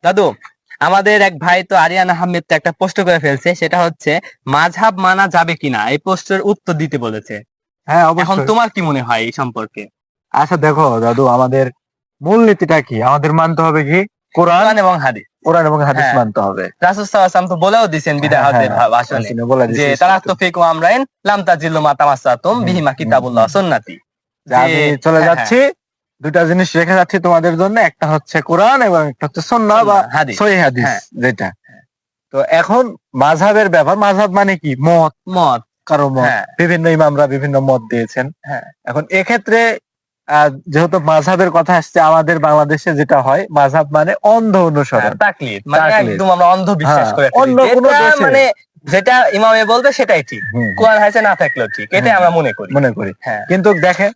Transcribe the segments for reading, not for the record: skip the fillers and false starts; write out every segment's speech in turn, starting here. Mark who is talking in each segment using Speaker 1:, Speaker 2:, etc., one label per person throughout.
Speaker 1: দাদু, আমাদের এক ভাই তো আরিয়ান আহমেদ তো একটা প্রশ্ন করে ফেলছে, সেটা হচ্ছে মাযহাব মানা যাবে কিনা, এই প্রশ্নের উত্তর দিতে বলেছে।
Speaker 2: হ্যাঁ,
Speaker 1: এখন
Speaker 2: অবশ্যই।
Speaker 1: তোমার কি মনে হয় এই সম্পর্কে?
Speaker 2: আচ্ছা, দেখো দাদু, আমাদের মূলনীতিটা কি? আমাদের মানতে হবে কি? কোরআন।
Speaker 1: কোরআন এবং হাদিস।
Speaker 2: কোরআন এবং হাদিস
Speaker 1: হ্যাঁ,
Speaker 2: মানতে হবে।
Speaker 1: রাসূল সাল্লাল্লাহু আলাইহি ওয়াসাল্লাম তো বলেও দিয়েছেন বিদায়
Speaker 2: হ্যাঁ, হ্যাঁ,
Speaker 1: হজের ভাষণে
Speaker 2: আসলে বলে
Speaker 1: যে
Speaker 2: দিছি স্পষ্ট।
Speaker 1: তারাক্তু ফিকুম আমরাইন লাম তাজিল্লু মা তামাসসাতুম
Speaker 2: হুম,
Speaker 1: বিহিমা
Speaker 2: হুম,
Speaker 1: কিতাবুল্লাহ
Speaker 2: হুম।
Speaker 1: ওয়া সুন্নতি।
Speaker 2: যে
Speaker 1: যে
Speaker 2: আমি চলে
Speaker 1: হ্যাঁ, হ্যাঁ,
Speaker 2: যাচ্ছি, দুইটা জিনিস রেখে যাচ্ছি তোমাদের জন্য, একটা হচ্ছে কোরআন এবং একটা হচ্ছে সুন্নাহ বা
Speaker 1: সুন্নাহ হাদিস।
Speaker 2: সহিহ হাদিস,
Speaker 1: হ্যাঁ,
Speaker 2: যেটা। তো এখন মাযহাবের ব্যাপার, মাযহাব মানে কি? মত।
Speaker 1: মত।
Speaker 2: কারো মত,
Speaker 1: হ্যাঁ,
Speaker 2: বিভিন্ন ইমামরা বিভিন্ন মত দিয়েছেন।
Speaker 1: হ্যাঁ,
Speaker 2: এখন এক্ষেত্রে যেহেতু মাযহাবের কথা আসছে, আমাদের বাংলাদেশে যেটা হয়, মাযহাব মানে অন্ধ
Speaker 1: হ্যাঁ,
Speaker 2: অনুসরণ।
Speaker 1: তাকলিদ মানে
Speaker 2: তাকলিদ।
Speaker 1: একদম আমরা অন্ধ বিশ্বাস
Speaker 2: হ্যাঁ,
Speaker 1: করে ফেলি,
Speaker 2: অন্য কোন
Speaker 1: যেটা
Speaker 2: দেশে।
Speaker 1: মানে যেটা ইমামে বলবে সেটাই ঠিক,
Speaker 2: হুম, হুম,
Speaker 1: কোরআন হাদিসে না থাকলেও ঠিক, এটাই
Speaker 2: হুম,
Speaker 1: আমরা মনে করি।
Speaker 2: মনে করি।
Speaker 1: হ্যাঁ,
Speaker 2: কিন্তু দেখে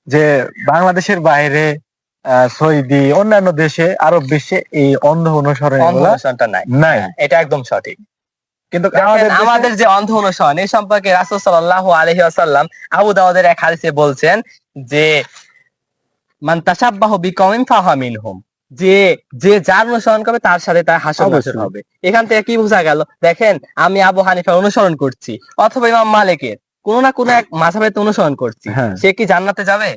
Speaker 2: যে বাংলাদেশের বাইরে, সৌদি, অন্যান্য দেশে, আরব বিশ্বে এই অন্ধ অনুসরণ
Speaker 1: অন্ধ
Speaker 2: এগুলা
Speaker 1: অনুসরণটা নাই।
Speaker 2: নাই।
Speaker 1: হ্যাঁ, এটা একদম সঠিক।
Speaker 2: কিন্তু
Speaker 1: দেখেন,
Speaker 2: আমাদের দেশে
Speaker 1: আমাদের যে অন্ধ অনুসরণ এই সম্পর্কে রাসূল সাল্লাল্লাহু আলাইহি ওয়াসাল্লাম আবু দাউদের এক হাদিসে বলছেন যে মান তাশাব্বাহু বিকওমিন ফাহুয়া মিনহুম, যে যে যার অনুসরণ করবে তার সাথে তার হাসর নাসর
Speaker 2: অবশ্যই।
Speaker 1: হবে। এখান থেকে কি বোঝা গেল? দেখেন, আমি আবু হানিফার অনুসরণ করছি অথবা ইমাম মালিকের কোন না কোন এক মাযহাবের তো অনুসরণ করছি,
Speaker 2: হ্যাঁ,
Speaker 1: সে কি জান্নাতে যাবে?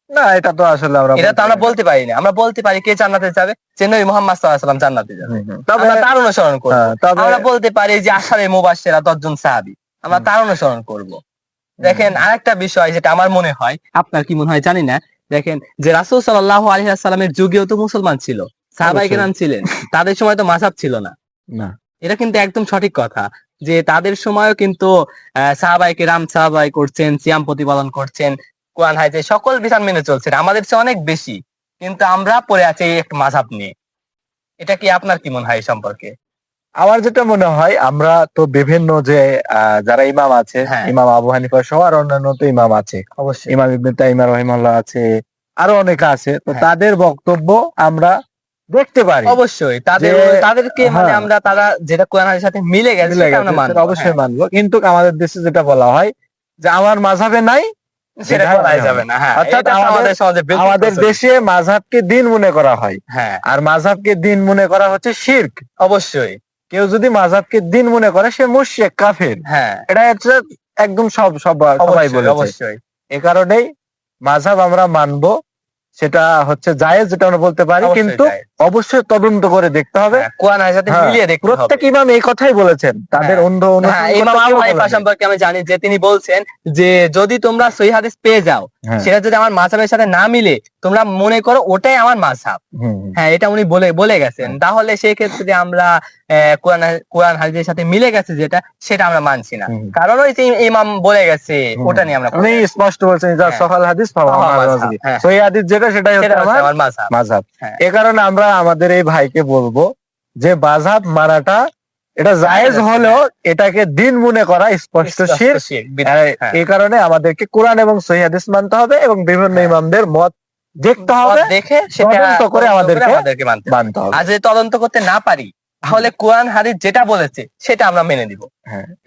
Speaker 2: না, এটা তো আসলে আমরা
Speaker 1: এটা তো
Speaker 2: বলতে
Speaker 1: আমরা
Speaker 2: পারি না।
Speaker 1: বলতে পারি না। আমরা বলতে পারি কে জান্নাতে যাবে, যে নবী মুহাম্মদ সাল্লাল্লাহু আলাইহি ওয়াসাল্লাম জান্নাতে যাবে,
Speaker 2: হুম, হুম। তবে
Speaker 1: আমরা তার অনুসরণ করব।
Speaker 2: তবে
Speaker 1: আমরা বলতে পারি যে আশারে মুবাশশিরা 10 জন সাহাবী, আমরা
Speaker 2: হুম,
Speaker 1: তার অনুসরণ করব। দেখেন,
Speaker 2: হুম,
Speaker 1: আরেকটা বিষয় যেটা আমার মনে হয়, আপনার কি মনে হয় জানি না, দেখেন যে রাসূল সাল্লাল্লাহু আলাইহি ওয়াসাল্লামের যুগেও তো মুসলমান ছিল, সাহাবায়ে
Speaker 2: অবশ্যই।
Speaker 1: কেরাম ছিলেন, তাদের সময় তো মাযহাব ছিল না।
Speaker 2: না,
Speaker 1: এটা কিন্তু একদম সঠিক কথা যে তাদের সময়ও কিন্তু সাহাবায়ে কেরাম সাহাবায়ে করছেন, সিয়াম প্রতিপালন করছেন, কোরআন হাদিস সকল বিধান মেনে চলছেন, আমাদের চেয়ে অনেক বেশি। কিন্তু আমরা পড়ে আছি এই একটা মাযহাব নিয়ে। এটা কি, আপনার কি মনে হয় এই সম্পর্কে?
Speaker 2: আমার যেটা মনে হয়, আমরা তো বিভিন্ন যে যারা ইমাম আছে,
Speaker 1: হ্যাঁ,
Speaker 2: ইমাম আবু হানিফা সহ আর অন্যান্য তো ইমাম আছে,
Speaker 1: অবশ্যই।
Speaker 2: ইমাম ইবনে তাইমিয়া রাহিমাহুল্লাহ আছে, আরো অনেকে আছে। তো
Speaker 1: হ্যাঁ,
Speaker 2: তাদের বক্তব্য আমরা দেখতে পারি
Speaker 1: অবশ্যই
Speaker 2: যে
Speaker 1: তাদেরকে মানে
Speaker 2: হ্যাঁ,
Speaker 1: আমরা তারা যেটা কোরআন হাদিসের সাথে মিলে গেছে
Speaker 2: মিলে
Speaker 1: সেটা
Speaker 2: গেছে,
Speaker 1: আমরা
Speaker 2: সেটা
Speaker 1: মানবো।
Speaker 2: অবশ্যই
Speaker 1: হ্যাঁ,
Speaker 2: মানবো। কিন্তু আমাদের দেশে যেটা বলা হয় যে আমার মাযহাবে নাই,
Speaker 1: সেটা
Speaker 2: বিধায়
Speaker 1: করাই
Speaker 2: আমি
Speaker 1: যাবে
Speaker 2: হব।
Speaker 1: না। হ্যাঁ,
Speaker 2: অর্থাৎ
Speaker 1: এটা তো
Speaker 2: আমাদের
Speaker 1: আমাদের সমাজে বিলকুল
Speaker 2: আমাদের
Speaker 1: প্রচলিত।
Speaker 2: দেশে মাযহাবকে দিন মনে করা হয়,
Speaker 1: হ্যাঁ,
Speaker 2: আর মাযহাবকে দিন মনে করা হচ্ছে শিরক।
Speaker 1: অবশ্যই।
Speaker 2: কেউ যদি মাযহাবকে দিন মনে করে, সে মুশরিক, কাফের।
Speaker 1: হ্যাঁ,
Speaker 2: এটা হচ্ছে একদম সবাই
Speaker 1: অবশ্যই,
Speaker 2: বলেছে।
Speaker 1: অবশ্যই।
Speaker 2: এ কারণেই মাযহাব আমরা মানবো, সেটা হচ্ছে জায়েজ, যেটা আমরা বলতে পারি,
Speaker 1: অবশ্যই
Speaker 2: কিন্তু
Speaker 1: তাই।
Speaker 2: অবশ্যই তদন্ত করে দেখতে হবে।
Speaker 1: হ্যাঁ, কোরআন হাদিসের সাথে
Speaker 2: হ্যাঁ,
Speaker 1: মিলিয়ে দেখতে
Speaker 2: প্রত্যেক
Speaker 1: হবে।
Speaker 2: ইমাম এই কথাই বলেছেন, তাদের
Speaker 1: হ্যাঁ,
Speaker 2: অন্ধ
Speaker 1: হ্যাঁ,
Speaker 2: অনুসরণ
Speaker 1: ইমাম
Speaker 2: করতে
Speaker 1: আবু
Speaker 2: কেউ
Speaker 1: হানিফা
Speaker 2: বলেনি।
Speaker 1: সম্পর্কে আমি জানি যে তিনি বলছেন যে যদি তোমরা সহিহ হাদিস পেয়ে যাও,
Speaker 2: হ্যাঁ,
Speaker 1: সেটা যদি আমার মাযহাবের সাথে না মিলে, তোমরা মনে করো ওটাই আমার মাযহাব।
Speaker 2: হুম, হুম,
Speaker 1: হ্যাঁ, এটা উনি বলে বলে গেছেন।
Speaker 2: হ্যাঁ,
Speaker 1: তাহলে সেই ক্ষেত্রে আমরা কোরআন হাদিসের সাথে মিলে গেছে যেটা, সেটা আমরা মানছি না।
Speaker 2: হুম,
Speaker 1: কারণ ওই যে ইমাম বলে গেছে
Speaker 2: হুম।
Speaker 1: ওটা নিয়ে আমরা
Speaker 2: উনি
Speaker 1: পড়ে আছি।
Speaker 2: স্পষ্ট বলছেন, যা
Speaker 1: হ্যাঁ,
Speaker 2: সকাল হাদিস ফাহুয়া
Speaker 1: ফাহুয়া
Speaker 2: আমার
Speaker 1: মাযহাব।
Speaker 2: মাযহাবি।
Speaker 1: হ্যাঁ,
Speaker 2: সহিহ হাদিস যেটা, সেটাই হচ্ছে
Speaker 1: সেটা হচ্ছে
Speaker 2: আমার
Speaker 1: আমার মাযহাব।
Speaker 2: মাযহাব।
Speaker 1: হ্যাঁ,
Speaker 2: এ কারণে আমরা আমাদের এই ভাইকে বলবো যে মাযহাব মানাটা এটা জায়েজ
Speaker 1: জায়েজ আছে।
Speaker 2: হলেও
Speaker 1: হ্যাঁ,
Speaker 2: এটাকে দিন মনে করা স্পষ্ট
Speaker 1: স্পষ্ট
Speaker 2: শিরক।
Speaker 1: শিরক, বিদআত। হ্যাঁ,
Speaker 2: এই কারণে আমাদেরকে কোরআন এবং সহিহ হাদিস মানতে হবে এবং বিভিন্ন
Speaker 1: হ্যাঁ,
Speaker 2: ইমামদের মত দেখতে
Speaker 1: মত
Speaker 2: হবে,
Speaker 1: দেখে সেটা
Speaker 2: তদন্ত করে আমাদেরকে
Speaker 1: আমাদেরকে মানতে হবে।
Speaker 2: মানতে হবে।
Speaker 1: আর যদি তদন্ত করতে না পারি, তাহলে কোরআন হাদিস যেটা বলেছে সেটা আমরা মেনে নিব।
Speaker 2: হ্যাঁ।